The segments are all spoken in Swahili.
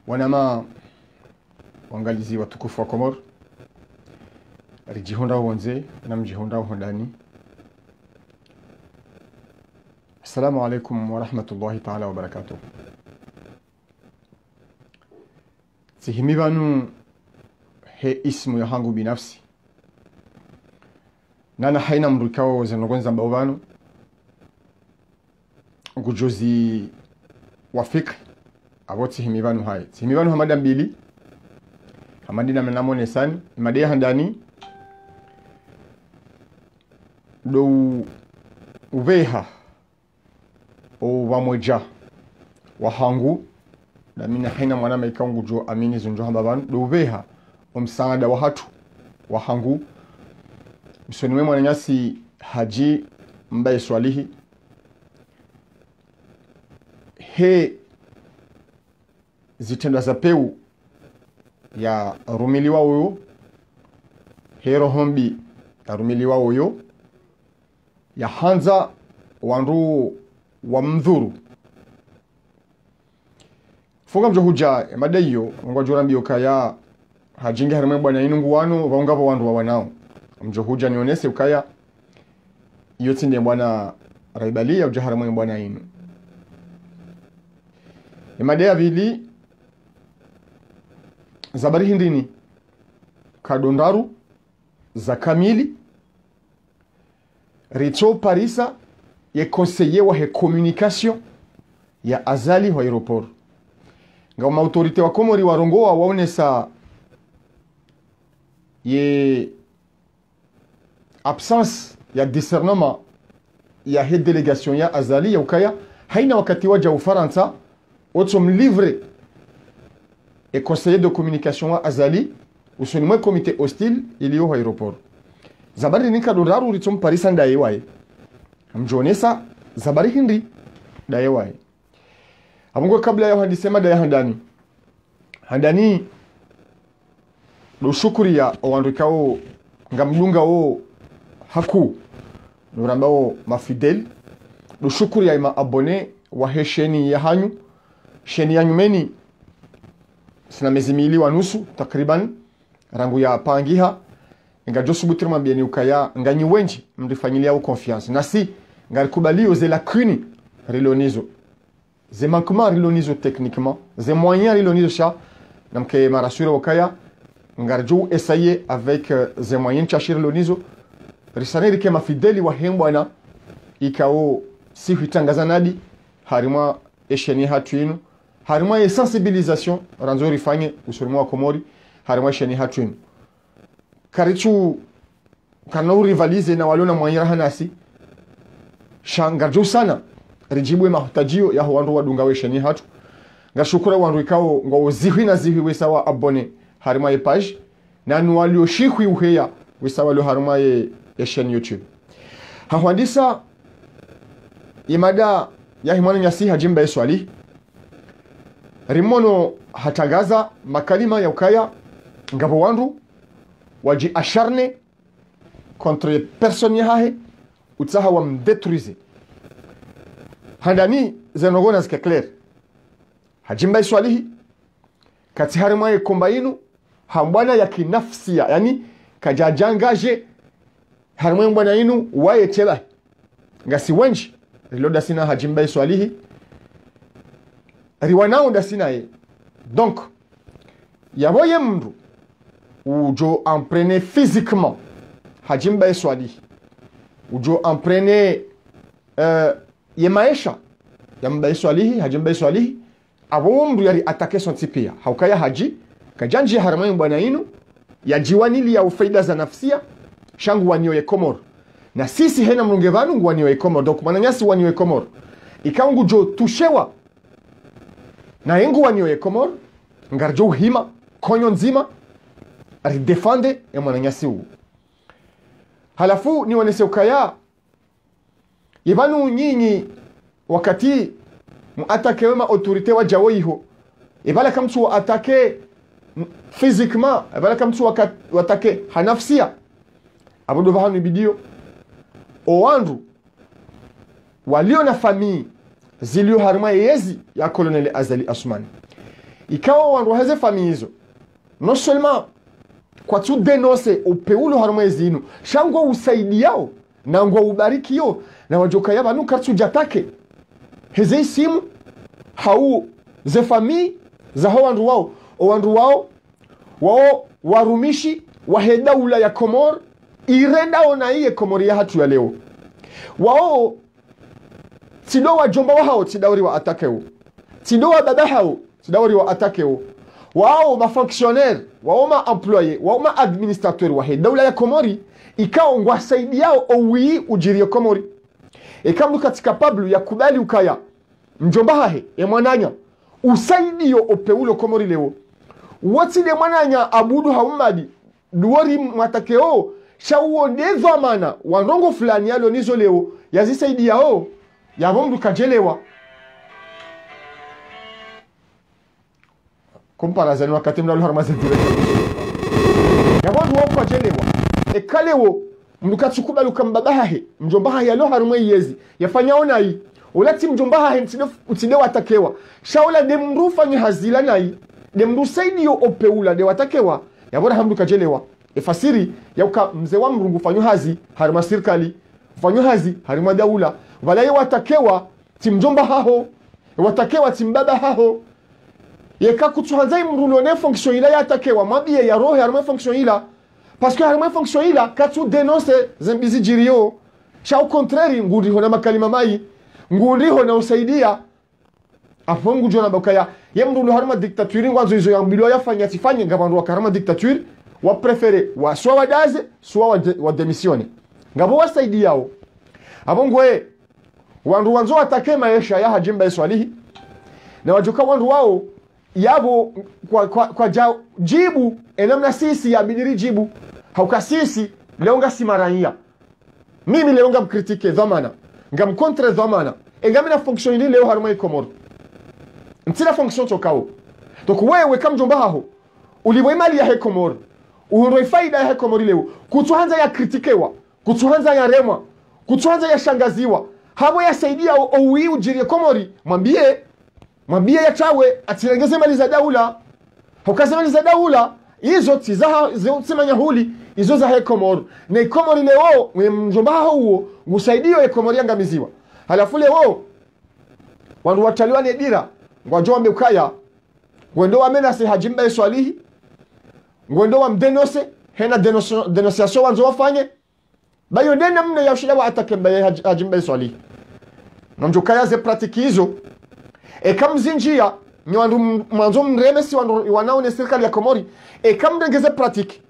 wanama wangalizi watukufu wa Komoro rijihonda wonze na mjihonda hondani. Assalamu alaikum wa rahmatullahi ta'ala wa barakatuh. Sihimi banu he ismu ya hangu binafsi nana haina mrukao zenogonza mbao ngujozi wa fikri aboti sihimi banu hai sihimi banu hamada mbili hamadina menamone sani imadea handani do uveha o wamweja wahangu na mina haina mwana maikangu jo amini zunjo hamba banu do uveha omsaada wa hatu wahangu msoni mwana nyasi haji mbaye swalihi he zitenda za peu ya rumiliwa uyo he rohombi ya rumiliwa uyo ya hanza wandu wa mdhuru funga mjohuja madayo ngwajura mbio kaya hajingi harimwe bwana inungu wanu vaungavo wandu wa wanao mjohuja nionese ukaya yoti ndiye bwana raibalia ujaharimwe bwana inu imadea vili zabari hindini kadondaru za kamili Richo Parisa ye conseiller wa he communication ya azali wa aeroport. Nga autorite wa Komori warongoa waonesa ye absence ya discernement ya he delegation ya azali ya ukaya haina wakati waja Ufaransa otom livre et conseiller de communication wa azali usonimwe comité hostile iliyo wa aeroport. Zabari nika doraru ritom Parisa ndaye wae. Mjonesa zabari hindi daye wae. Amungo kabla ya handisema daye handani. Handani do shukuri ya owanrikao ngamdunga o haku nurambao mafidel do shukuri ya ima abone wa hesheni ya hanyu sheni ya nyumeni sina mezimili wa nusu takriban rangu ya pangiha nga josu butirma bieni ukaya nganyi wenji mrifanyilia au confiance nasi ngarikubaliyo ze lacune rilonizo ze manquement rilonizo techniquement ze moyens rilonizo sha namke marasure ukaya ngarjo essayer avec ze moyens chashir rilonizo risaneri kema fideli wa hembwana ikao si hutangaza nadi harima esheni hatuinu harima ye sensibilisation ranzo rifanye usulmu wa Komori harima esheni hatuinu karichu kanau rivalize na waliona mwanyira hanasi shangarjo sana rijibwe mahutajio ya wandu wadunga wesheni hatu ngashukura wandu ikao ngo zihi na zihi wesawa abone harima ye page na nuwalio shikwi uheya wesawa lo harima ye sheni YouTube hawandisa imada ya himwana nyasi hajimba eswali rimono hatangaza makalima ya ukaya ngabo wandu waji acharné contre personne yahe utsaha wa mdetruize handani zenogona zika clair hajimba iswalihi kati harima ye kombainu hambwana ya kinafsia yani kajajangaje harima mbwana inu waye chela ngasi wenji riloda sina hajimba iswalihi riwanao da sina ye donc yaboye mndu ujo entraîner physiquement hajimba eswali ujo entraîner ye maisha yamba eswali hajimba eswali abombu yari attaquer son tipia haukaya haji kajanji haramayo bwana inu ya jiwanili ya ufaida za nafsia shangu wanioye Komoro na sisi hena mrungevanu ngu wanioye Komoro donc mananyasi wanioye Komoro ikaungu jo tushewa na yengu wanioye Komoro ngarjo hima konyo nzima ridefande ya mwananyasi huu halafu ni wanese ukaya yevanu nyinyi wakati muatake wema autorite wa jawoiho ibala kamtu wa atake physiquement ibala kamtu wa atake hanafsia abudu bahanu bidio owandu walio na famii zilio harima yezi ya Colonel Azali Asumani ikawa wandu heze famille hizo non seulement kwa tu denonce upeulo harumwezi inu shangwa usaidiao na ngwa ubarikio na wajoka yaba nuka tujatake heze simu hau ze famille za wandu wao wandu wao warumishi waheda ula ya Komor irenda ona iye Komori ya hatu ya leo wao tido wa jomba wa hao tidauri wa atakeo tido wa baba hao tidauri wa atakeo wao ma fonctionnaire wao ma employé wao ma administrateur waheda ula ya Komori ikao ngwa saidi yao owi ujiri ya Komori ikamu katika pablu ya kubali ukaya mjomba hahe ya mwananya usaidi yo opeulo Komori leo wati de mwananya abudu haumadi duwari matakeo shauo dezo mana wanrongo fulani yalo nizo leo yazisaidi yao yavomdu kajelewa comparazani wakati mna harmaze dire yavomdu wako kajelewa ekalewo mdukachukubali ukambabahe mjombaha yalo harumwe yezi yafanya onai ulati mjombaha mtide watakewa shaula de mrufanya hazila nai de mrusaidi yo opeula de watakewa yabora hamdu kajelewa efasiri yauka mzee wa mrungu fanyo hazi harima sirkali fanyo hazi harima daula walaye watakewa timjomba haho watakewa timbaba haho yeka kutuhanzai mruno ne fonction ila yatakewa mabie ya roho harima fonction ila parce que harima fonction ila katu denonce zembizi jirio cha au contraire ngudi hona makalima mai ngudi hona usaidia afongu jona bakaya yemruno harima dictature ngwanzo izo yambilo yafanya tifanye ngabandu wa karama dictature wa prefere wa soit wadaze soit wa demisione ngabo wasaidi yao abongwe wandu wanzo atake maisha ya hajimba swalihi na wajuka wandu wao yabo kwa jibu enamna sisi ya bidiri jibu hauka sisi leonga simarania mimi leonga mkritike dhamana ngam contre dhamana engamina fonction ile leo harumai Komoro ntina fonction tokao donc wewe kama jomba haho uliwe mali ya Komoro uhroi faida ya Komori leo kutuanza ya kritikewa kutuanza ya remwa kutuanza ya shangaziwa habo ya saidia owi ujiri Komori mwambie ya chawe atirengeze mali za daula hukaze mali za daula hizo tizaha zimanya huli hizo za Komoro na Komori leo mjomba huo usaidio ya Komori angamiziwa halafu leo wandu wataliwa ne dira ngwajombe ukaya ngwendo wamena se hajimba swalihi ngwendo wa mdenose hena denunciation wanzo wafanye bayo ndena mne ya ushida wa atakemba ya hajimba swalihi na mjokaya ze pratique hizo kamzinjia ni wandu mwanzo mremesi wandu wanaone serikali ya Komori kamdengeze pratique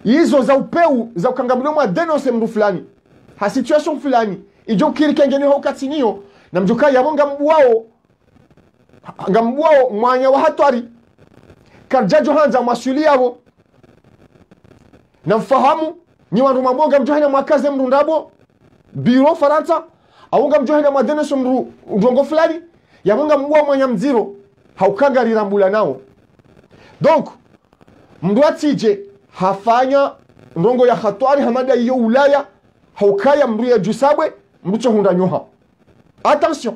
hizo za upeu za ukangamulio mwa denonce mdu fulani ha situation fulani ijo kirikengeni ho katinio na mjokaya yabonga mbwao mwanya wa hatwari karjajo hanza masuli yabo na mfahamu ni wandu mabonga mjohena mwakaze mrundabo biro Faransa awunga mjohena mwadenesho mrongo fulani yabonga mbwa mwanya mziro haukanga rirambula nao donc mdu atije hafanya ndongo ya hatwari hamada iyo Ulaya haukaya mdu ya jusabwe mdu hunda nyoha attention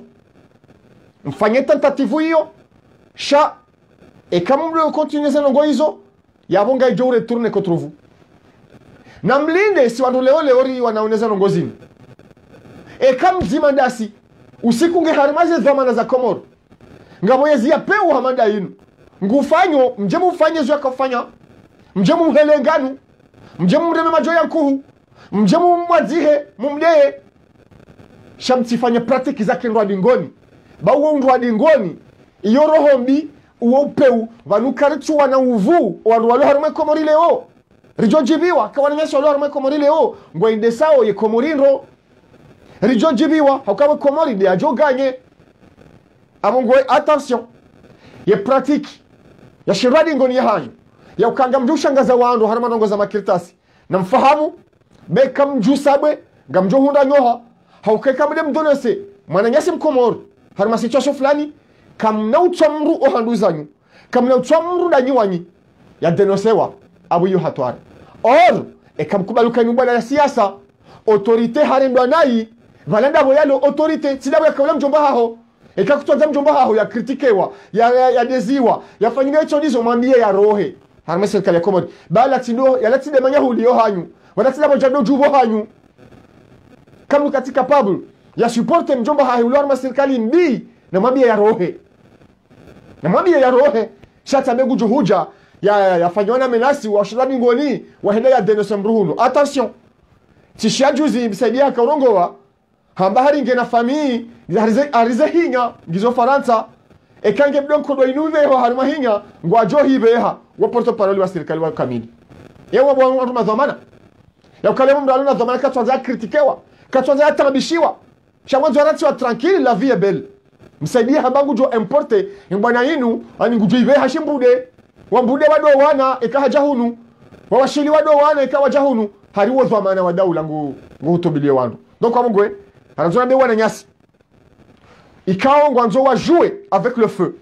mfanye tentative hiyo sha kama mdo continue zanongo hizo yabonga ijo retourne contre vous na mlinde si wandu leo wanaoneza nongozini kama mzima ndasi usiku nge harimaze dhamana za Komoro ngabo yezi ya peu hamada yinu ngufanyo mjemu ufanye zo yakafanya mjemu mhelenganu mjemu mreme majoya nkuhu mjemu mwazihe mumdeye shamtifanya pratique zake ndo adingoni bawo ndo adingoni iyo roho mbi uwo upeu vanukaritu wana uvu wandu walo harume Komori leo rijojibiwa kawananyesha walo harume Komori leo ngwa indesao ye Komorindo rijojibiwa haukawe Komori de ajoganye amongwe attention ye pratique ya shiradi ngoni ya hanyu ya ukanga mjushangaza wandu haruma nongo za makirtasi na mfahamu beka mjusabwe ngamjohunda nyoha haukeka mde mdonese mwananyasi Mkomoro haruma situation fulani kamna utamru ohanduzanyu kamna utamru danyiwanyi ya denosewa abu yu hatwari or kamkubaluka nyumba ya siasa autorite harendwa nayi valenda boyalo autorite sidabwe kawla mjomba haho ikakutoza mjomba hao ya kritikewa ya deziwa ya fanyika hicho ndizo mwambie ya rohe harma serikali ya Komori bala tindo ya lati de manya hulio hanyu wala tida mojado jubo hanyu kama katika pablo ya support mjomba hao harma serikali ndi na mwambie ya rohe na mwambie ya rohe shata megu juhuja ya fanyona menasi wa shirani ngoni wa henda ya denose mruhuno attention tishia juzi msaidia karongowa hambahari ngena famii arize hinga gizo Faransa ekange bdonko do inuve ho harima hinga ngwajo hibeha wa porto parole wa serikali wa kamili yewa bwa ntuma dhamana ya ukalemu mdalo na dhamana katwanza kritikewa katwanza atabishiwa shamwanzo arati wa tranquille la vie est belle msaidia habangu jo importe mbwana yinu ani ngujo hibeha shimbude wambude wado wana ekahaja hunu wawashili wado wana ekawaja hunu hariwo dhamana wa daula ngutobilie wandu donc amongwe anazona be wana nyasi ikao ngwanzo wa jouer avec le feu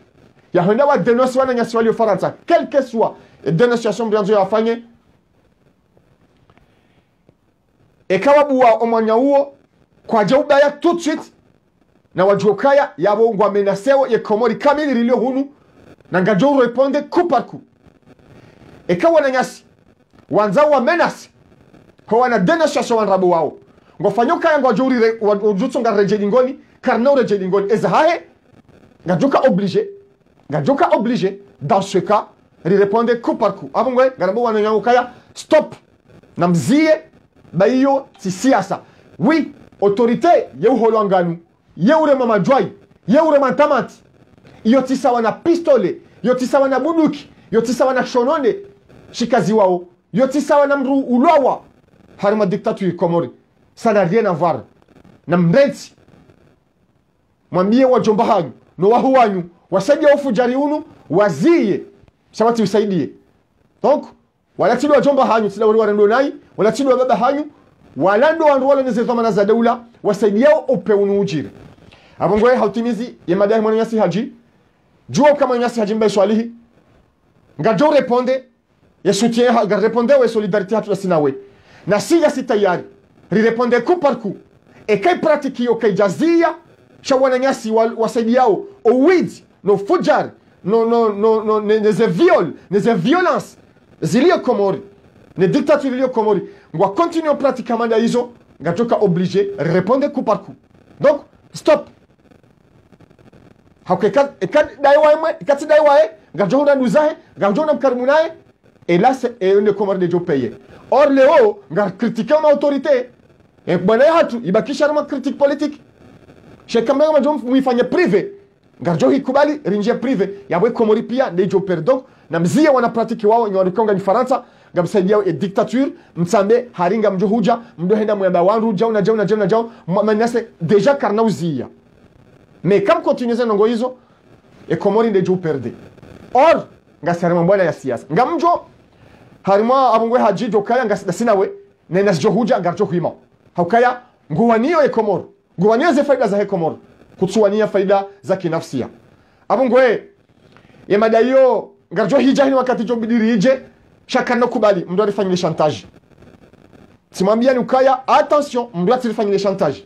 ya henda wa dénoncer wana nyasi wali Faransa quelle que soit dénonciation bianzo ya fanye ekawa buwa omanya huo kwa jauba ya tout de suite na wajokaya yabo ngwa menaseo ye Komori kamili rilio hunu na ngajo répondre coup par coup ekawa na nyasi wanza wa menace kwa wana dénonciation wanrabu wao ngofanyoka yangu wajuri wajutsu ngareje ngoni karna reje ngoni ezahahe ngajoka obligé dans ce cas de répondre coup par coup abongwe ngarabo wana yangu kaya stop namzie bayo siasa oui autorité yeuholo nganu yeure mama joy yeure mantamati iyo tisawa na pistole iyo tisawa na buduki iyo tisawa na shononde shikazi wao iyo tisawa na mru ulwawa harima dictature Komori ça n'a rien à voir na mreti mwambie wajomba hanyu no wahu wanyu wasaidia ufujari unu wazie shabati usaidie donc wala tido wajomba hanyu tila wali warendo nai wala tido baba hanyu walando wandu wala nizezoma na za daula wasaidia upe unu ujire abongwe hautimizi ya madai mwana nyasi haji jua kama nyasi haji mbai swalihi ngajo reponde ya soutien ga reponde we solidarité hatu sinawe na siga sitayari rirepondre coup par coup et kai pratique yo kai jazia shawana nyasi wasaidiao owidi no fujar no neze viol neze violence zilio Komori ne dictature zilio Komori ngwa continue pratique manda hizo ngatoka obligé répondre coup par coup donc stop hakekat ekat daiwa ngajonda nuzahe ngajonda mkarmunae et là c'est une Komori de jo payer or leo ngar critiquer ma autorité et bwana hatu ibakisha na critique politique shekamanga majom muifanye privé ngarjo hikubali rinje privé yabwe Komori pia ndejo perdon na mzie wana pratique wao nyorikonga ni Faransa ngamsaidia e dictature mtsambe haringa mjohuja mdohenda mweba wandu jao manase déjà karnauzia mais comme continuer nongo hizo e Komori ndejo perde or ngasarima mbwana ya siasa ngamjo harima abungwe haji jokaya ngasinawe na nasjohuja ngarjo kuima haukaya nguwanio e Komoro nguwanio ze faida za he Komoro kutsuwania faida za kinafsia abungwe ye madayo ngarjo hija ni wakati jo bidiri hije shaka no kubali mdo alifanya chantage simwambia ni ukaya attention mdo alifanya chantage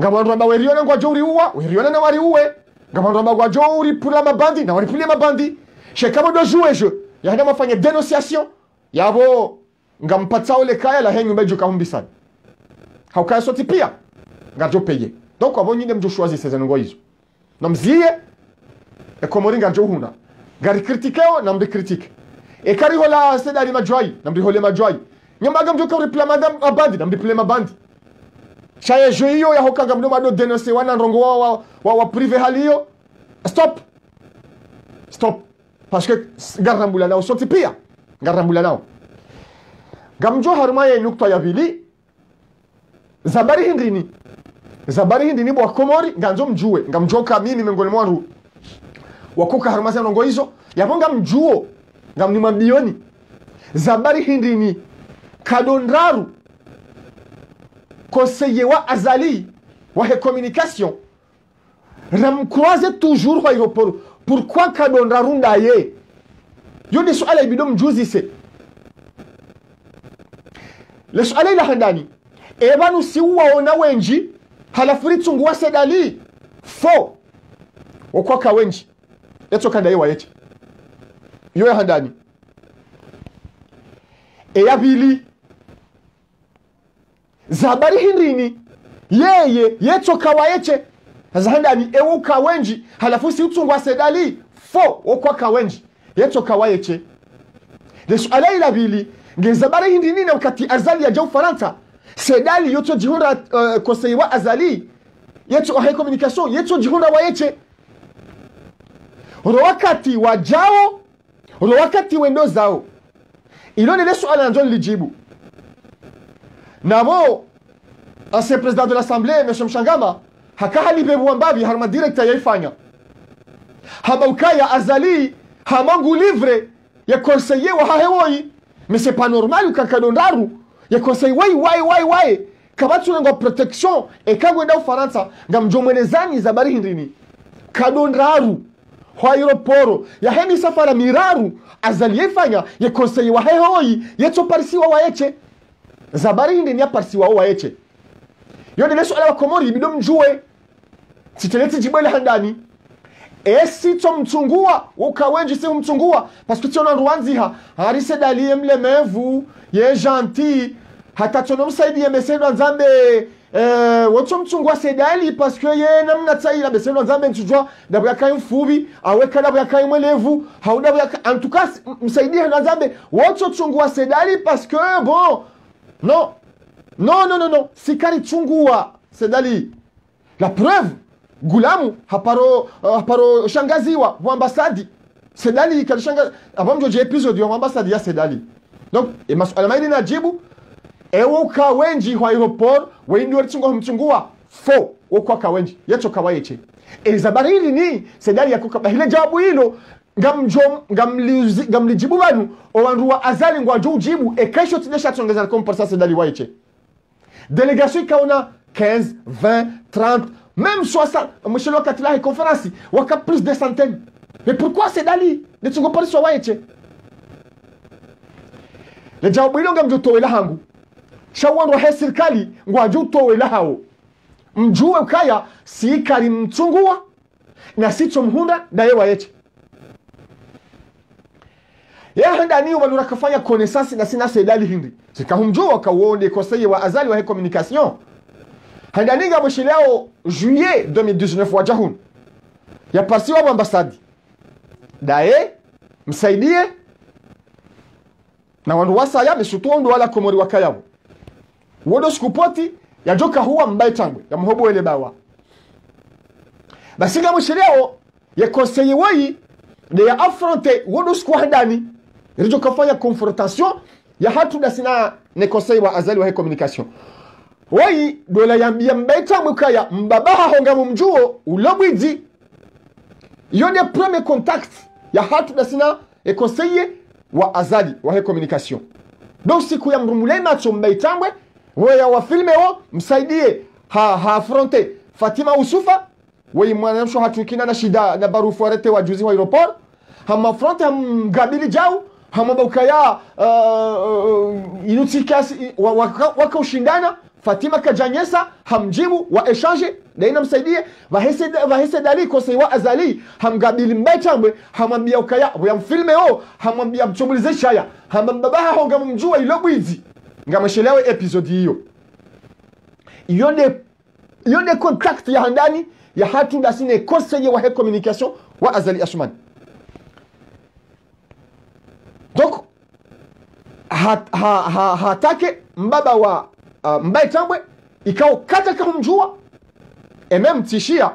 ngabando ba weriona ngwa jori uwa weriona na wari uwe ngabando ba jori pula mabandi na wari pula mabandi shaka mo do jouer jeu ya hada mafanya dénonciation yabo ngampatsa ole kaya la henyu mejo kahumbisana haukaya soti pia ngarjo payer donc abonyi ndem jo choisir ces ngo hizo namzie e Komori ngarjo huna gari critikeo nambe critique e kari hola sedari majwai nambe hole majwai nyambaga mjo ka replamanda abandi nambe plema bandi chaye joio ya hokanga mdo mado dénoncer wana rongo wa privé halio stop parce que garambula nao soti pia garambula nao gamjo harumaye nukta ya vili zabari hindini bwa Komori nganzo mjue ngamjoka mimi mengoni mwangu wakuka harumasa nongo hizo yabonga mjuo ngamni mabioni zabari hindini kadonraru conseiller wa Azali wa communication ramkroise toujours wa aéroport pourquoi kadonraru ndaye yo ni swala ibido mjuzi se le swala ila handani ebanu si waona wenji halafuri tsunguwa sedali fo okwa kawenji yeto kadaiwa yeche yo ya handani ya bili zabari hindini yeye yeto kawayeche handani ewu kawenji halafu si utungwa sedali fo okwa kawenji yeto kawayeche lesu alaila bili ngezabari hindini na wakati azali ya jau Faransa sedali yoto jihunda koseiwa azali yeto hai communication yeto jihunda wayeche wakati wajao wakati wendo zao ilone lesu ala njon lijibu namo ancien président de l'Assemblée M. Mshangama hakahali bebu ambavi harma directeur yaifanya hama ukaya azali hamangu livre ya conseiller wa hahewoi mais c'est pas normal ukakadondaru ya conseiller wai kabatu ngo protection e kagwenda ufaransa ngamjomwenezani zabari hindini kadondaru kwa aeroporo ya hemi safara miraru azali yaifanya ya conseiller wa hahewoi yeto parisiwa waeche zabari hindini ya parisiwa waeche yone lesu ala wakomori bidom mjue siteleti jibwele handani esi to mtungua ukawenji si mtungua parce que tiona ruanziha harise dalie mlemevu ye gentil hata tono msaidi mesedo nzambe woto mtungua sedali parce que ye namna tsaila mesedo nzambe ntujwa dabya kai mfubi aweka dabya kai mwelevu hauda en tout cas msaidi nzambe woto mtungua sedali parce que bon non sikari chungua sedali la preuve gulamu haparo shangaziwa wa ambasadi sedali kalishanga abamjo je episode wa ambasadi ya sedali donc e masuala maili najibu ewo kawenji wa aeroport wendi wachungwa mchungua fo wokwa kawenji yacho kawayeche elizabari ni sedali yakuka bahile jawabu hilo ngamlijibu banu owanruwa azali ngwa jibu e kesho tidesha tongeza komparsa sedali wayeche délégation ikaona 15 20 30 même 60 monsieur le katila conférence waka plus de centaines mais pourquoi c'est dali ne tungo pas so wayeche le jawabu hilo ngamjotowela hangu shawanro he serikali ngwajotowela hao mjue ukaya si kali mtungua na sicho mhunda daye wayeche ya handani walura kafanya connaissance na sina sedali hindi sikahumjua kawonde conseiller wa azali wa communication handani ngabosheleo juillet 2019 wajahun ya parsi wa ambassade daye msaidie na wandu wasaya mesutondo wala komori wakayabo wodo skupoti ya joka huwa mbaye tangwe ya mhobo wele bawa basi ngabosheleo ya conseiller wai de ya affronter wodo sku handani rijo kafanya confrontation ya hatu da sina ne conseil wa azali wa communication wai dola yambia mbeta mukaya mbabaha honga mumjuo ulobwiji yone premier contact ya hatu da sina e conseiller wa azali wa communication donc siku ya mrumule macho mbetambwe weya wa filme wo msaidie ha affronter Fatima Usufa wai mwanamsho hatukina na shida na barufu arete wa juzi wa aeroport hama affronter mgabili jao hamabukaya inutikasi waka ushindana Fatima kajanyesa hamjibu wa exchange daina msaidie vahese dali kose wa azali hamgabili mbetambwe hamambia ukaya wa mfilme o hamambia mchumulize shaya hambabaha honga mjua ilobwizi ngamashelewe episode hiyo yone contract ya handani ya hatu dasine conseiller wa communication wa azali Asman. Donc hatake mbaba wa mbaye tambwe ikao kata kumjua et même tishia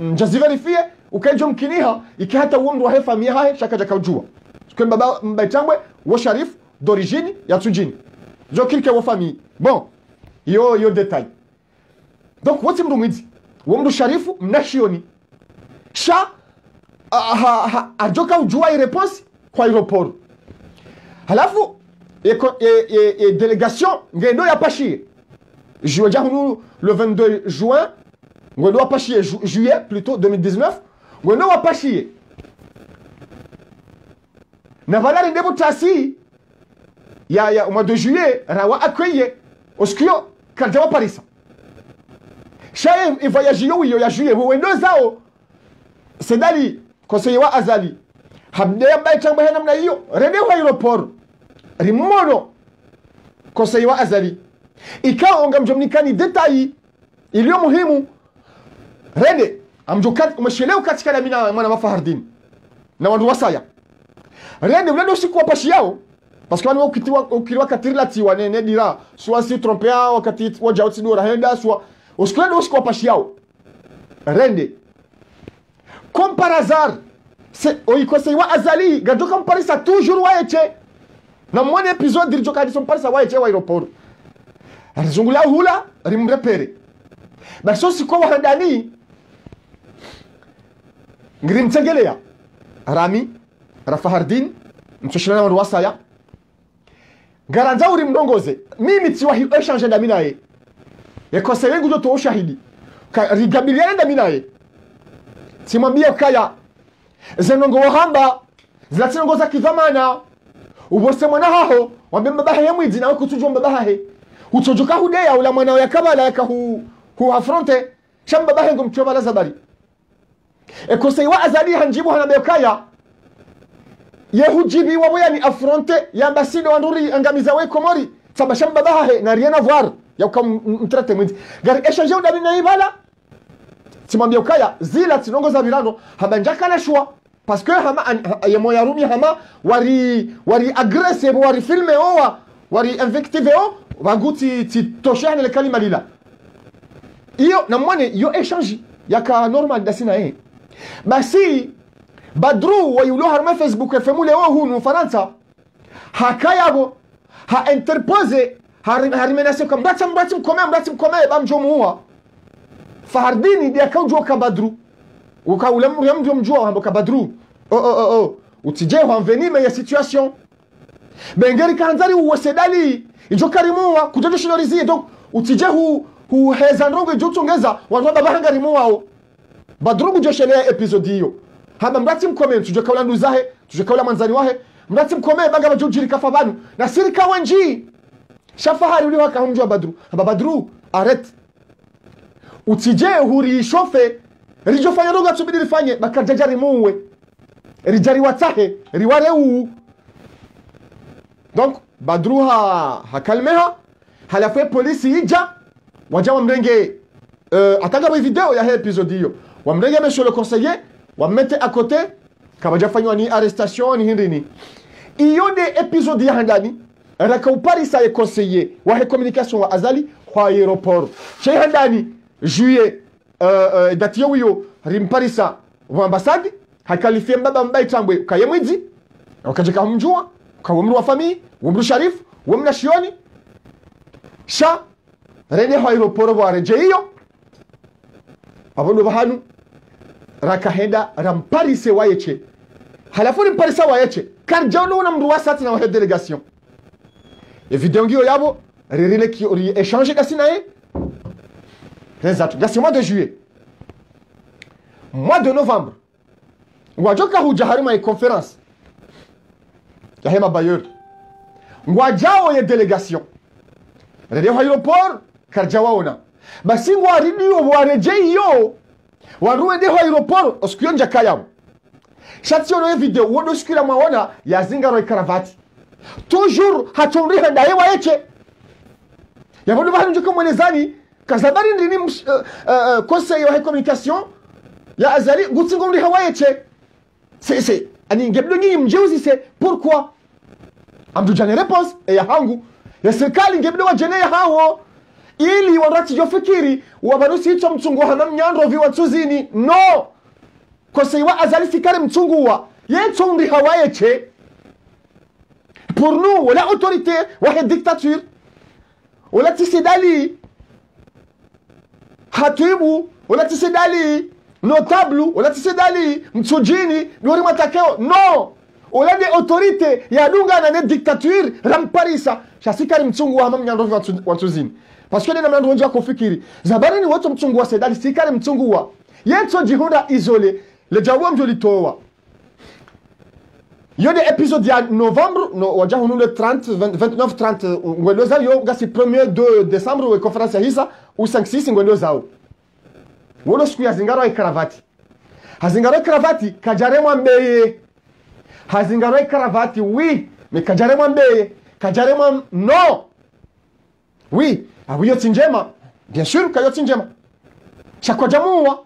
njazi verifie ukajo mkiniha ikihata uomdo wa famia hae shaka jaka ujua kwa mbaba mbaye tambwe wa sharif d'origine ya tujini jo kilke wa famille bon yo détail donc wati mrumidi uomdo sharifu mnashioni sha ajoka ujua i réponse kwa aéroport halafu et délégation ngendo ya pashie juin le 22 juin ngendo ya pashie juillet plutôt 2019 ngendo ya pashie na valari ndebo tasi au mois de juillet rawa accueillir oskio kaljawa Paris shaye e voyage yo ya juillet wo wendo zao Sedali conseiller wa Azali habde bay tamba henam na yo rede wa aeroport rimono conseiller wa Azali ikawa ongamjomnikani detail iliyo muhimu rede amjokat umeshelewa katika mina mwana Fahardin na wandu wasaya rede ulendo siku wapashi yao parce que wanu ukiriwa katirila tiwa ne dira soit si trompea wakati waja utsidora henda soit usikwenda usiku wapashi yao rende comme par hasard c'est conseiller wa Azali gado comme par ça toujours waeche na mwana episode dirijo kadi son par ça waeche wa aeroport alizungula hula rimrepere basi usiku wa handani ngirimtengelea Rami Rafahardin mtoshirana wa wasaya garanza uri mndongoze mimi tiwa échanger ndami naye conseiller nguzo to ushahidi rigabiliana ndami naye simwambie kaya zenongo wahamba zinatinongoza kidhamana ubose mwana haho wambemba bahe mwidi na kutujwa mbabahe utojoka hudeya ula mwana ya kabala yaka hu affronte shamba bahe ngomchoba la zabari conseiller wa Azali hanjibu hanabe kaya yehujibi wa yani affronte ya ambassadeur wanduri angamiza we Komori sabashamba bahe na rien à voir ya ukamtrate mwidi gari échanger ndani na ibala simwambie ukaya zila tinongoza virano habanjaka na shwa parce que hama yemo ya rumi hama wari aggressive wari filme owa wari invective o waguti titoshane le kalima lila iyo na mwane yo échange yaka normal dasina basi Badru wa yulo harma Facebook femu leo hunu Faransa hakayabo ha interpose harimenation comme mbatim kome bamjomuwa Fahardini dia kaujwa ka Badru ukaule mjomjua mjua hambo ka Badru utije hanvenime ya situation bengeri kanzari uwasedali ijo karimuwa kujojo shinorizie donc utije hu hezandrongo ijo tongeza wanwa babanga rimuwa Badru mjoshelea episode hiyo haba mrati mkome tuje kaula nduzahe tuje kaula manzani wahe mrati mkome banga bajojiri kafabanu na sirika wanji shafahari uli waka humjua Badru haba Badru arrête utije huri shofe rijo fanya roga tubidi rifanye bakajajari muwe rijari watahe riwareu donc Badru ha kalmeha halafu polisi ija waja wamrenge atanga video ya episode hiyo wamrenge monsieur le conseiller wamete à côté kabaja fanywa ni arrestation ni hindini iyo de episode ya handani rakaupari sa conseiller wa communication wa Azali kwa aéroport chez handani juillet date yo rimparisa wa ambassade hakalifia mbaba mbai tambwe kayemwizi wakajeka mjua kwa umru wa famille umru sharif umna shioni sha rene ha aéroport wa reje hiyo abondo bahanu rakahenda ramparise wayeche halafu rimparisa wayeche karjano una mruwasa tina wa délégation et vidéo ngiyo yabo ririne ki ori échanger kasina exact c'est mois de juillet mois de novembre wajoka hujaharima conférence ya hema bayer ngwajao ye délégation radio aéroport karjawaona basi ngwaridi wareje yo waruende ho aeroport oskionja kayabo shati ono video wodo skira mwaona ya zingaro karavati toujours hatonri handa hewa yeche ya wodo bahanu njoko mwenezani kazabari ndini conseil wa communication ya Azali gutsingo ndi hawa yeche c'est ani ngebdo nyi mjeuzi c'est pourquoi amdu jane réponse e ya hangu ya serikali ngebdo wa jene ya hawo ili warati jofikiri wabarusi hicho mtungu hana mnyandro viwa tuzini no conseil wa Azali fikari mtungu wa yecho ndi hawa yeche pour nous wala autorité wa dictature wala tisidali hatibu wala tisidali notable wala tisidali mtsujini nori matakeo no wala de autorité ya dunga na ne dictature ramparisa shasikari mtungu wa mnyandro viwa tuzini parce que na mnyandro kufikiri zabari ni wote mtungu wa sedali sikari mtungu wa yecho jihunda isolé le jawo mjolitoa yo de épisode ya novembre no waja hunu le 30 29 30 ngwendo za yo gasi 1er 2 décembre we conférence ya hisa ou 5 6 ngwendo zao wolo siku ya zingaro ikaravati hazingaro ikaravati kajare mwambeye hazingaro ikaravati oui mais kajare mwambeye kajare mwam no oui abuyo tinjema bien sûr kayo tinjema chakwa jamuwa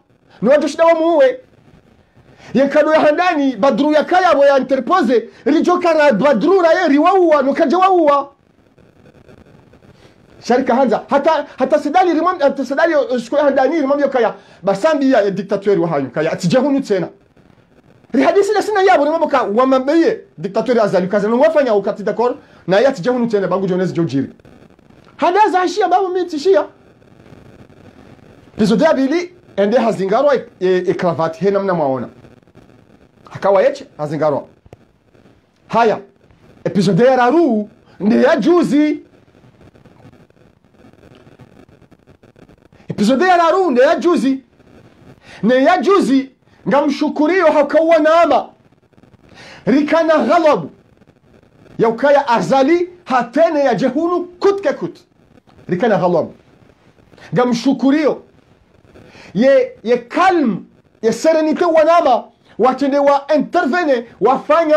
ni watu shida wa muwe yekado ya handani badru ya kaya bo ya interpose rijoka na badru ra yeri waua nukaje waua sharika hanza hata sidali rimam hata sidali siku ya handani rimam yo kaya basambi ya dictateur wa hayu kaya atijahunu tena rihadisi na sina yabo rimam ka wamambeye dictateur azali kaza no wafanya ukati d'accord na ya atijahunu tena bangu jonezi jojiri hadaza ashia babu mitishia Episode abili ende hazingarwa kravati he namna mwaona. Hakawa yeche hazingarwa. Haya. Episode ya raru ndi ya juzi. Episode ya raru ndi ya juzi. Ndi ya juzi ngamshukurio hakawa naama. Rikana ghalabu. Ya ukaya azali hatene ya jehunu kut ke kut. Rikana ghalabu. Ngamshukurio ye calme ye serenite wanama watende wa intervene wafanya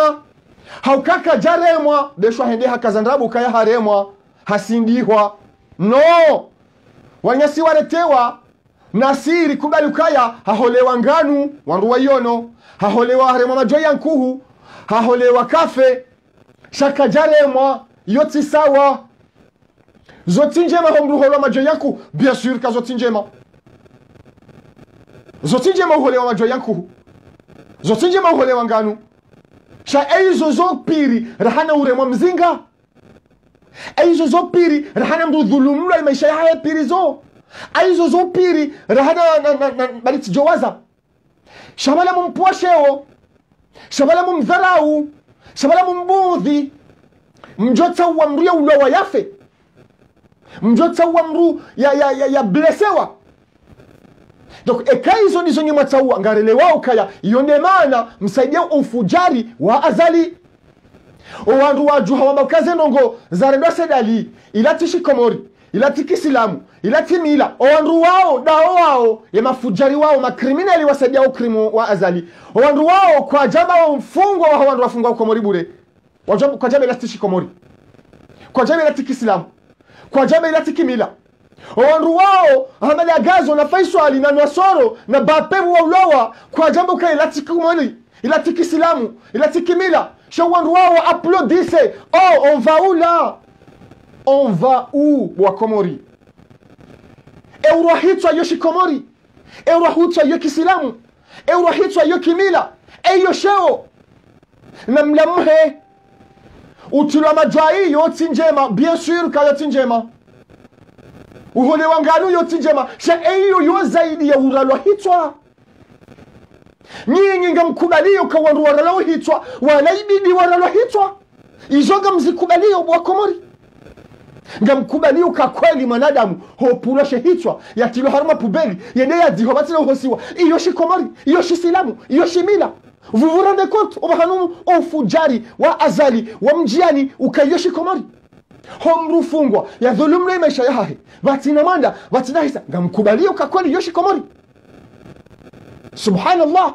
haukaka jaremwa desho hende hakazandrabu kaya haremwa hasindihwa no wanyasi waretewa nasiri kubali ukaya haholewa nganu wanruwa yono haholewa haremwa majoya nkuhu haholewa kafe shaka jaremwa yoti sawa zotinjema homruholwa majoya nkuhu bien sûr ka zotinjema zotinjema uholewa majoya nkuhu zotinjema uholewa nganu sha eizo zo piri rahana uremwa mzinga eizo zo piri rahana mdu dhulumula maisha ya piri zo eizo zo piri rahana baliti jowaza shabala mumposheo shabala mumdharau shabala mumbudhi mjota wa mru ya ulowa yafe mjota wa mru ya blesewa donc ekaizo nizo nyuma taua ngarelewa ukaya yone maana msaidia ufujari wa azali owandu wajuha wa makaze nongo zarendo sedali ilati shikomori ilati kisilamu ilati mila owandu wao dao wao ya mafujari wao makriminali wasaidia ukrimu wa azali owandu wao kwa jaba wa mfungo wa owandu wafungwa ukomori bure kwa jaba ilati shikomori kwa jaba ilati kisilamu kwa jaba ilati kimila owandu wao Ahmed Agazo na Faisal na Nwasoro na Bapebu wa ulowa kwa jambo kaya ilati kumoni ilati kisilamu ilati kimila shawandu wao applaudisse oh on va où là on va où wa komori eurahitwa yoshi komori eurahitwa yoki kisilamu eurahitwa yoki kimila eyo sheo na mlamhe utula majai yoti njema bien sûr ka yoti njema uhole wanganu yoti njema sha eyo yo zaidi ya uralo hitwa nyinyi ngamkubalio kwa wandu waralo hitwa wala ibidi waralo hitwa izoga mzikubalio bwa komori ngamkubalio ka kweli mwanadamu hopula shehitwa yatilo haruma pubeli yende ya diho batilo hosiwa iyo shikomori iyo shisilamu iyo shimila vous vous rendez compte obahanu ofujari wa azali wa mjiani ukayoshi komori homru fungwa ya dhulumle maisha yahe batina manda batina hisa ngamkubalio ka kweli yoshi komori subhanallah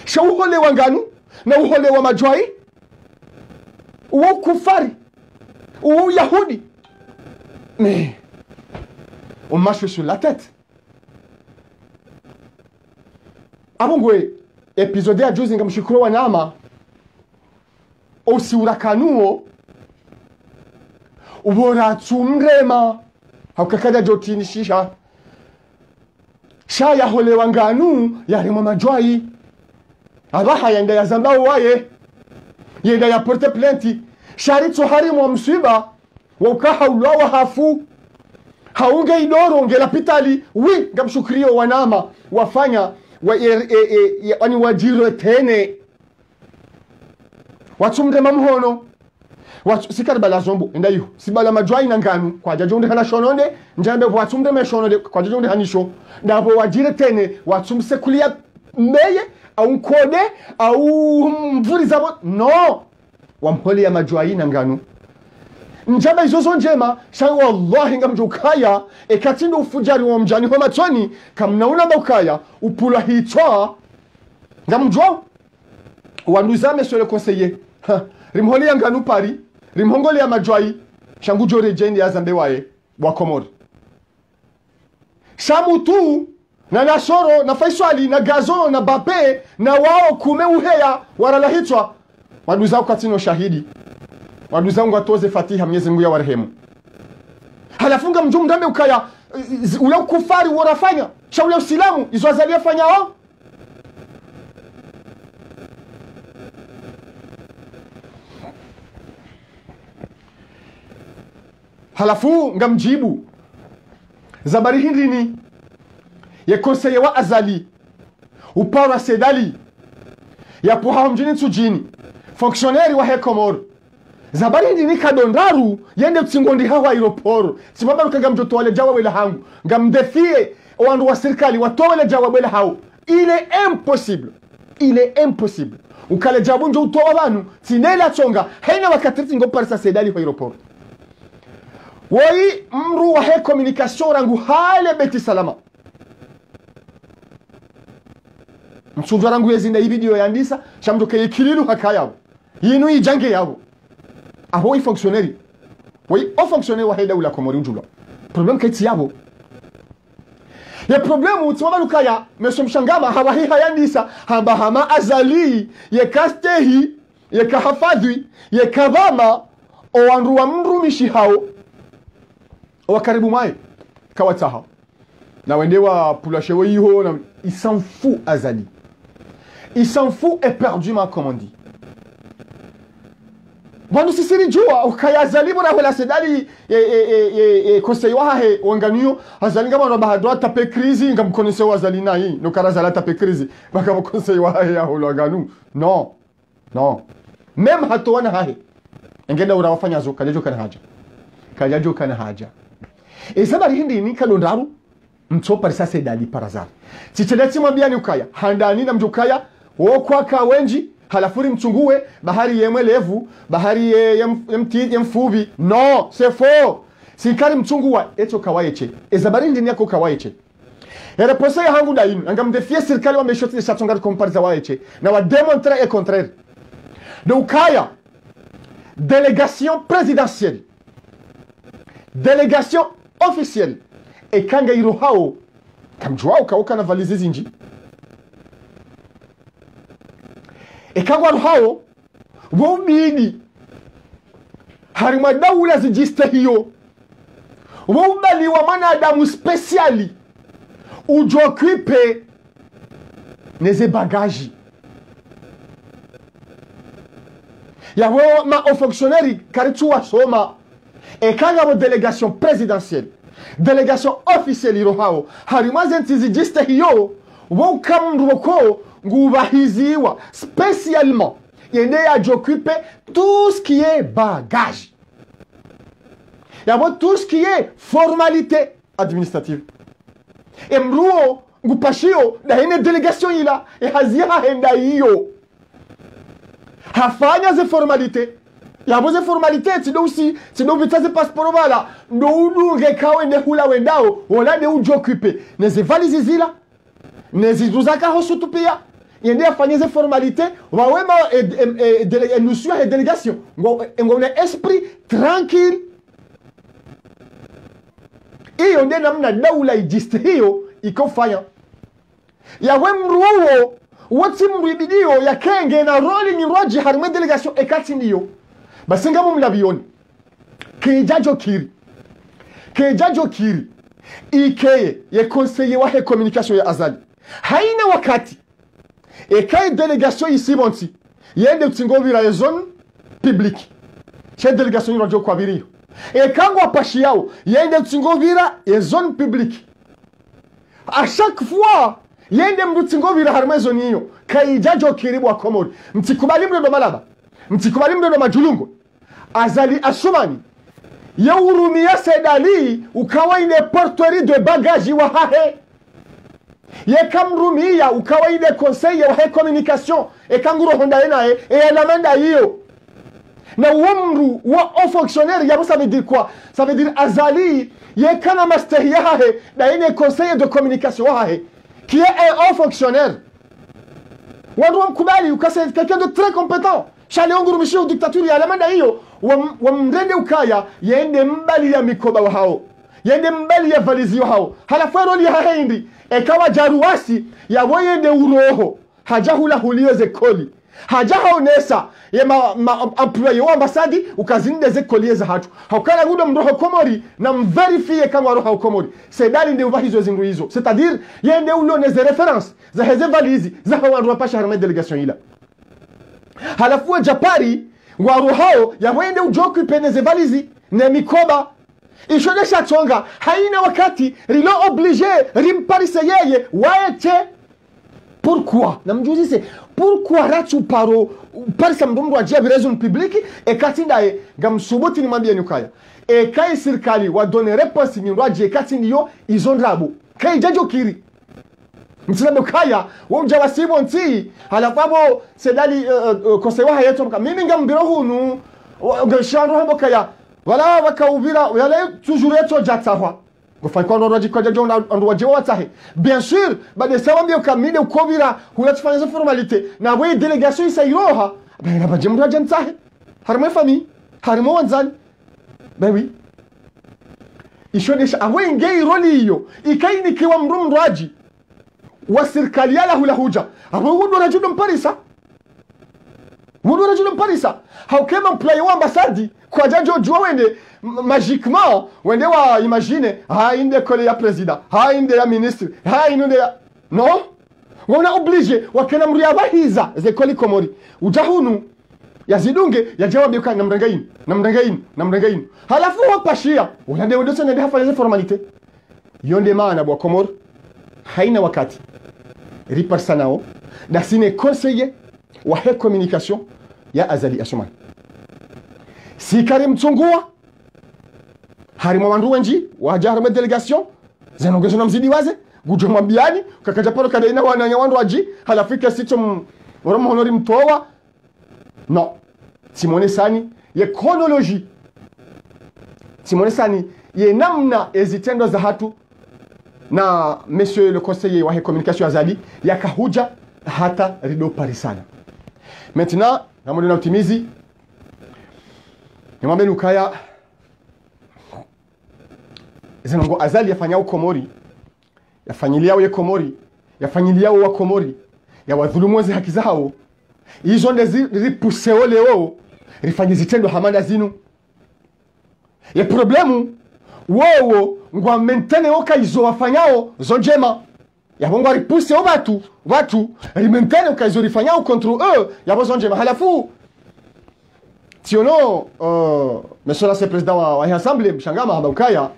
shauhole wanganu na uhole wa majwai uo kufari uo yahudi mais on marche sur la tête abongwe episode ya juzi ngamshukuru wa nama usiurakanuo ubora tumrema haukakada jotini shisha shaya hole wanganu yarema majwai abaha yenda ya zambao waye yenda ya porte plainte sharito harimu msiba waukaha ulawa hafu haunge idoro ngela pitali wi ngamshukrio wanama wafanya wani wajiro tene watumde mamhono sikari bala zombo ndayo sibala majwai na nganu kwa jajonde hana shononde njambe watumde meshononde kwa jajonde hanisho ndabo wajire tene watumse kulia meye au nkode au mvuri zabo no wamholi ya majwai na nganu njaba izozo njema sha wallahi ngamjukaya ekatindo ufujari wa mjani kwa matoni kamnauna bakaya upula hitwa ngamjwa wanuzame sur le conseiller rimholi yanganu pari rimhongoli ya majwai shangu jore jendi ya zambe wae wa Komoro shamutu na nasoro na faiswali na gazo na bape na wao kume uheya warala hitwa wanuzao katino shahidi wanuzao ngatoze fatiha Mwenyezi Mungu ya warehemu halafunga mjumdame ukaya ule kufari wanafanya shauli uislamu izo azalia fanya wao halafu ngamjibu zabari hindini ya konseye wa azali upara sedali ya puha mjini tsujini fonctionnaire wa Komoro zabari hindini kadondaru yende tsingondi hawa aeroporo simaba rukaga mjoto wale jawa wele hangu ngamdefie wandu wa serikali watowele jawa wele hao il est impossible ukale jabu njo utowa banu tinela chonga haina wakati ngo parsa sedali wa aeroporo wai mru wa communication rangu hale beti salama mchunjwa rangu yezinda hii video yandisa shamdoke yikililu hakayabo yinu ijange yabo aho fonctionnaire wai o fonctionnaire wa haida ula Komoro njula problem kaiti yabo ya problemu utimaba lukaya meso mshangama hawa hii hayandisa hamba hama azali ye kastehi ye kahafadhi ye kabama o wanru wa mrumishi hao wa karibu mai kawataha na wendewa pulashewe yiho na il s'en fout azali il s'en fout éperdument comme on dit wandu sisiri jua ukaya azali bona wala sedali conseil wa he wanganiyo azali ngama no bahadwa tape crise ngam connaisseur azali na yi no karazala tape crise baka conseil wa he ya holaganu non même hatwana hahe ngenda urawafanya zo kajajo kana haja sabari hindi ni kalondaru mtopa risasa idali parazari chicheleti mwambiani ukaya handani na mjukaya wokwa kawenji halafuri mchungue bahari yemwelevu bahari yemfubi no c'est faux sikari mchunguwa eto kawayeche zabari hindi yako kawayeche reposa ya hangu dainu angamdefie serikali wa meshoti shatonga kompariza wayeche na wa démontrer et contraire de ukaya délégation présidentielle délégation officielle et kanga irohao kamjua ukauka na valizi zinji e kanga irohao wobidi harima daula zijiste hiyo wobali wa manadamu spéciali ujokipe neze bagaji ya wewe ma o fonctionnaire karitu wa soma et quand il y a une délégation présidentielle, délégation officielle irohao, harimaze ntizijiste hiyo, wokamroko ngubahiziwa spécialement yende ya j'occupe tout ce qui est bagage. Il y a tout ce qui est formalité administrative. Et mruo ngupashio na une délégation ila e hazia henda hiyo. Hafanya ze formalité. Ya boze formalite tido vitaze passeport bala ndo udunge kawe ne hula wendao wala de ujokipe neze valizi zila neze duzaka hosutu pia yende afanyeze formalite wawema nusu ya délégation ngone esprit tranquille iyo nde namna daula ijiste hiyo ikofanya ya wemruo wati mribidio ya kenge na roli ni roji harime délégation ekati ndiyo basinga mu mlabioni kejajo kiri ikeye ye conseiller wa communication ya azali haina wakati ekaye délégation ici bonti yende tsingovira ya zone publique chef délégation radio kwa birio ekangwa pashi yao yende tsingovira ya zone publique à chaque fois yende mtsingovira harma zone hiyo kaijajo kiri bwa Komoro mtikubali mdo malaba mtikubali mdo majulungo azali asumani ya urumia sedali ukawa ine porterie de bagage wa hahe ye kamrumia ukawa ine conseil wa communication e kanguro honda enae e alamanda hiyo na umru wa un fonctionnaire yabo, ça veut dire quoi? Ça veut dire Azali yekana master yahe na ine conseiller de communication yahe qui est un haut fonctionnaire. Wandou mkubali ukase quelqu'un de très compétent. Chale ongurumishi au dictature ya lamanda hiyo wamrende ukaya yende mbali ya mikoba wa hao. Yende mbali ya valizi wa hao. Halafu roli ya haindi ekawa jaruwasi ya woyende uroho. Hajahula hulio zekoli. Hajahaonesa ya employé wa ambasadi ukazinde zekoli za hatu. Haukana ngudo mroho komori na mverifie kama roho komori. Sedali nde uvahizo zingu hizo. C'est-à-dire yende ulioneze reference za heze valizi za hawandu pasha harama delegation ila. Halafu wa Japari waru hao ya wende ujoku peneze valizi na mikoba ishonesha chonga haina wakati rilo obligé rimparise yeye waete. Pourquoi? Namjuzi c'est pourquoi ratu paro parisa mdomdo ajia raison publique et katindae gamsubuti ni mambia nyukaya e kai serikali wa donner réponse ni rwaje katindiyo izondrabu kai jajo kiri mtinabe kaya wonja wasibo nti halafabo sedali conseil wa hayeto mimi ngambiro hunu ngashando habo kaya wala wakaubira yale toujours eto jatahwa bien sûr, de savoir bien que mine ukobira hula tufanya za formalité na we délégation isa iroha ben na baje mura jantahe harmo famille harmo wanzani ben oui ishonesha awe ngei roli hiyo ikaini kiwa mrumraji wa serikali yala hula huja awe hudo rajulo mparisa haukema employé wa ambassade kwa jajo jua wende magiquement wende wa imagine inde kole ya président inde ya ministre inde ya non wana obligé wakena mri abahiza zekoli komori ujahunu yazidunge yajawabi kwa namrangaini halafu wapashia unande wende sene hafanya formalité yonde maana bwa komor haina wakati riparsa nao na sine conseiller wa he communication ya Azali Assoumani si Karim Tsungua harimo wandu wenji wajarama delegation zanongezo na mzidi waze gujo mwambiani kakaja paro kadaina wananya wandu waji halafika situm woromo honori mtowa non Simone Sani ye chronologie Simone Sani ye namna ezitendo za hatu na monsieur le conseiller wa communication Azali yakahuja hata rido parisana. Maintenant namoni na utimizi nimwambie Lukaya zinongo Azali yafanya ukomori yafanyilia ye komori yafanyilia wa komori ya wadhulumu haki zao hizo ripuseo leo rifanye zitendo hamada zinu ya problemu wowo ngwa mentene oka izo wafanyao zonjema ya bongo ripuse watu rimentene oka izo rifanyao contre eux ya bongo zonjema halafu tiono monsieur le président wa assemblée mshangama habakaya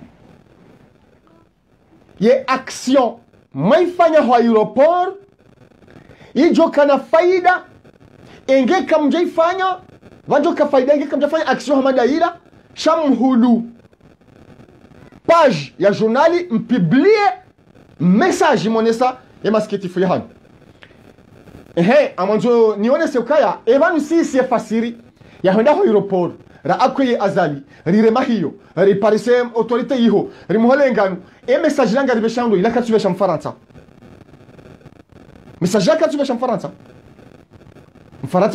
ye action maifanya wa aeroport ijo kana faida engeka mjaifanya wajo ka faida engeka mjafanya action hamada ila shamhulu page ya journali mpublie message monesa ya masketifu ya hanu amanzo nione seukaya evanu sisi fasiri ya henda ho aeroport ra akwe Azali rirema hiyo riparise autorité yiho rimuholenganu message langa ribeshando ila katubesha mfaransa message langa katubesha mfaransa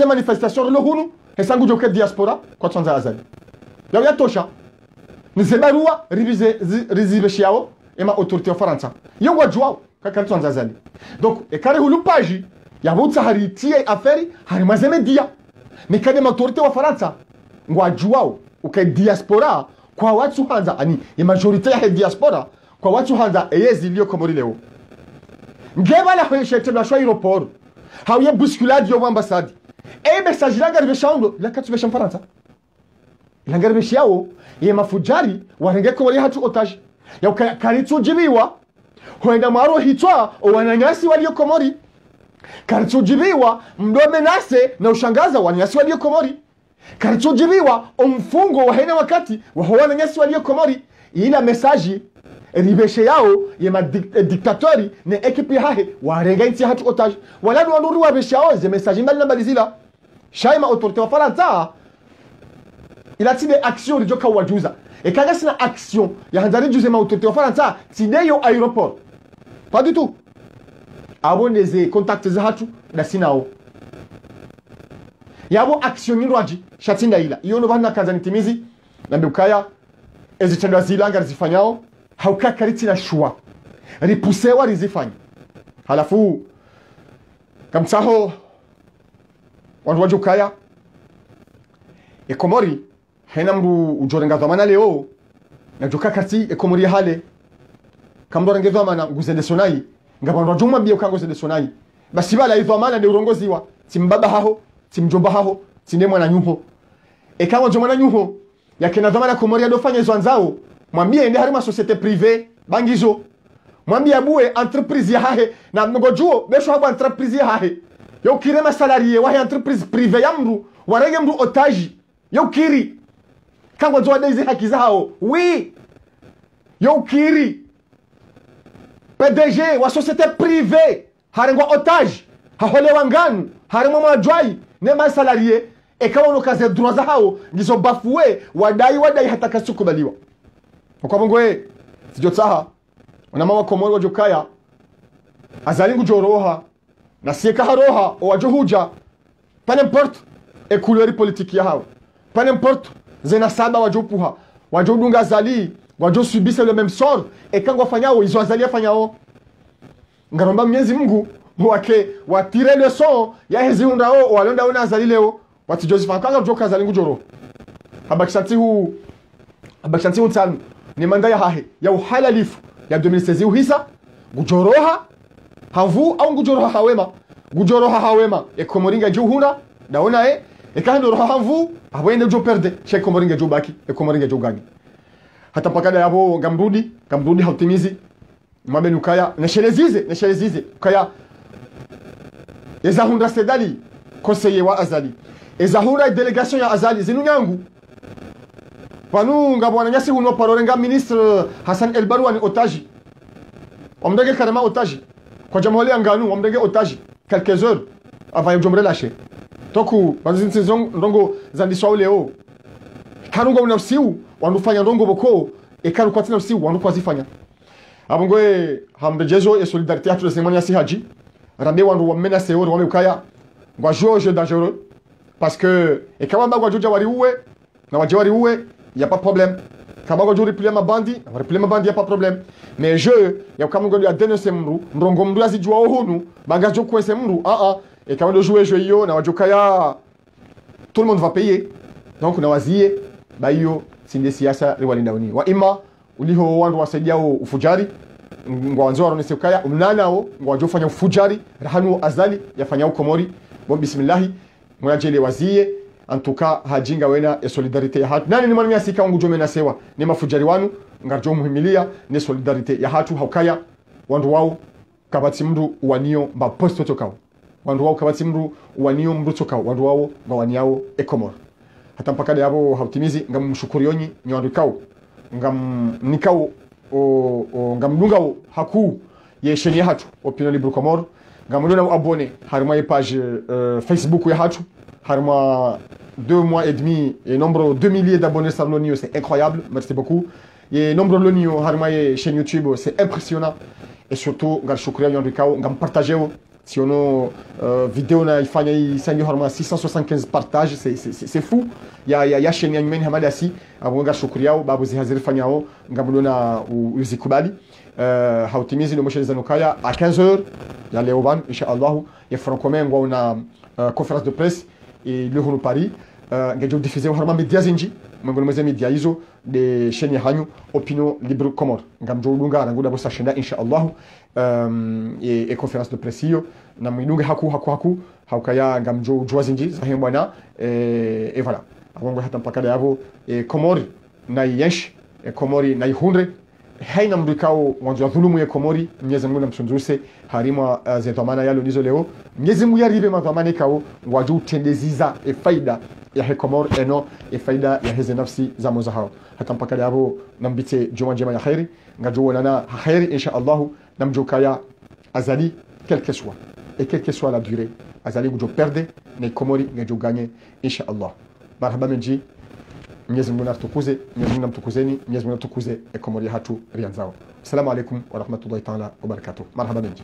manifestation lo hunu hesangu joke diaspora kwa Tanzania Azali ya tosha nizebarua rizibeshiao ema autorité ya Faransa yongwa juao kakati Azali donc ekare hulu page ya butsa haritie affaire harimaze media mekade autorité wa Faransa ngwa juao uka diaspora kwa watu hanza ani ya majorité ya diaspora kwa watu hanza eyezi liyo komori leo ngeba la hoye shete la aéroport hawiye bousculade yo ambassade message langa ribeshando la katubesha Faransa langarbeshi yao ye mafujari warenge ko wali hatu otage ya karitu jibiwa hoenda maro hitwa wananyasi walio komori karitu jibiwa mdome nase na ushangaza wananyasi walio komori karitu jibiwa umfungo wa hena wakati wa wananyasi walio komori ila message ribeshe yao ye dictatori ne ekipi hahe warenge nti hatu otage wala ndu wa besha yao ze message mbali na balizila shaima autorité wa Faransa il a des actions de joka wajuza et quand c'est une action il y a un juge autorité au Faransa c'est yo aéroport pas du tout aboneze contacts za hatu da sinao yabo action ni rwaji shatinda ila iyo no bana kaza nitimizi na mbukaya ezitendo zilanga zifanyao haukakarithi na shua ripusewa rizifanya halafu kamsaho wantu wajukaya ekomori hena mru ujorenga dhamana leo na joka kati ekomori hale kamdorenge dhamana nguzende sonai ngabandwa juma biyo kango zende sonai basi bala idhamana de urongoziwa timbaba haho timjomba haho tinde mwana nyuho ekawa jomana nyuho yakena dhamana komori adofanya hizo anzao mwambie ende harima societe privée bangizo mwambie abue entreprise ya hahe na mgojuo besho habu entreprise ya hahe yo kirema salarié wa entreprise privée ya mru warege mru otage yo kiri kango joa deizi haki zao oui yo kiri PDG wa société privée harengo otage haholewa nganu harimo majwai ne ma salarié ekawa no kaze droit zao ngizo bafue wadai hata kasukubaliwa kwa bongo sijotsaha wana mama komori wajukaya azalingu joroha na sieka haroha wajohuja pas n'importe e couleur politique ya hao pas n'importe zena saba wajopuha wajodunga azali wajo subisse le même sort et quand wafanyao izo azali afanyao ngaromba Mwenyezi Mungu wake watire le son ya hizi undao walonda una azali leo wati Joseph kanga joka azalingu joro habakishanti hu tanu ni manda ya hahe ya uhalalifu ya 2016 uhisa gujoroha havu au gujoroha hawema ekomoringa juhuna daona ekando roha havu abwende jo perde che ekomoringa jo baki ekomoringa jo gani hata pakada yabo gamrudi hautimizi mabenukaya neshelezize kaya ezahunda sedali conseiller wa azali ezahunda delegation ya azali zinunyangu Panu ngabwana nyasi uno parorenga ministre Hassan El Barouani otage. Omdege karema otage. Kwa jamhuri nganu omdege otage quelques heures avant yombre lâcher. Toku bazin saison ndongo zandiswa leo. Karungo unafsiu wanufanya ndongo boko e karu kwatina usiu wanukwazifanya. Abongwe hambejezo e solidarité hatu de semania si haji. Rambe wandu wamena seo wame ukaya. Ngwa jeu dangereux parce que e kawamba ngwa joja wari uwe na wajewari uwe il y a pas de problème. Quand on joue replier ma bandi, il y a pas de problème. Mais je, il y a quand on a dénoncé mru, mrongo mru azijua ohunu, banga jo kwese mru, et quand on joue jeu yo na wajukaya tout le monde va payer. Donc na wazie ba hiyo sinde siasa liwalinda uni. Wa ima uliho wandu wasaidia ufujari ngwanzo waronese ukaya umnanao ngwajofanya ufujari rahanu azali yafanya ukomori. Bon bismillah, mwana jele wazie en tout cas hajinga wena e solidarité ya hatu nani ni mwana sika wangu jome na sewa ni mafujari wanu ngarjo muhimilia ni solidarité ya hatu haukaya wandu wao kabati mru wanio mba posto tokao wandu wao kabati mru wanio mru tokao wandu wao ngawaniao ekomor hata mpaka yabo hautimizi ngamshukuru yonyi ni wandu kao nikao ngamdunga haku ye sheni ya hatu opinion libre komor ngamduna abone harima page Facebook ya hatu harima 2 mois et demi et nombre 2 milliers d'abonnés sur l'ONU, c'est incroyable, merci beaucoup. Et nombre de l'ONU, harima chaîne YouTube, c'est impressionnant. Et surtout, ngar shukriya yondikao, ngam partager si on vidéo na ifanya isangi harima 675 partages, c'est fou. Il y a chaîne yanymen hamadasi, abo ngar shukriya babu zihazir fanyao, ngamulona uzikubali. Hautimizi le moshel zanukaya à 15h, il y a Léoban, Inch'Allah, et francomen ngwa una conférence de presse et le Hono Paris ngajo diffusé harma media zinji mangolo meze media hizo de chaîne hanyu opinion libre comor ngam jodunga ranguda bo sashenda inshallah et conférence de presse yo na midunga haku haukaya ngam jo zinji zahembwana et voilà abongo hata mpaka yabo et komori na yesh et komori na ihunre haina mrikao mwanzo dhulumu ya komori Mwenyezi Mungu namsunzuse harima zetamana yalo nizo leo Mwenyezi Mungu yaribe madhamani kao waju tendeziza faida ya hekomor eno faida ya hizi nafsi za muzahao hata mpaka yabo nambite juma jema ya khairi ngajo nana khairi insha Allah namjukaya azali quel que soit et quelle que soit la durée azali gujo perde ne komori ngajo gagner insha Allah marhaba menji Mwenyezi Mungu natukuze, Mwenyezi Mungu namtukuzeni, Mwenyezi Mungu natukuze ekomori hatu rianzao. Assalamu alaikum wa rahmatullahi ta'ala wa barakatuh. Marhaba benji.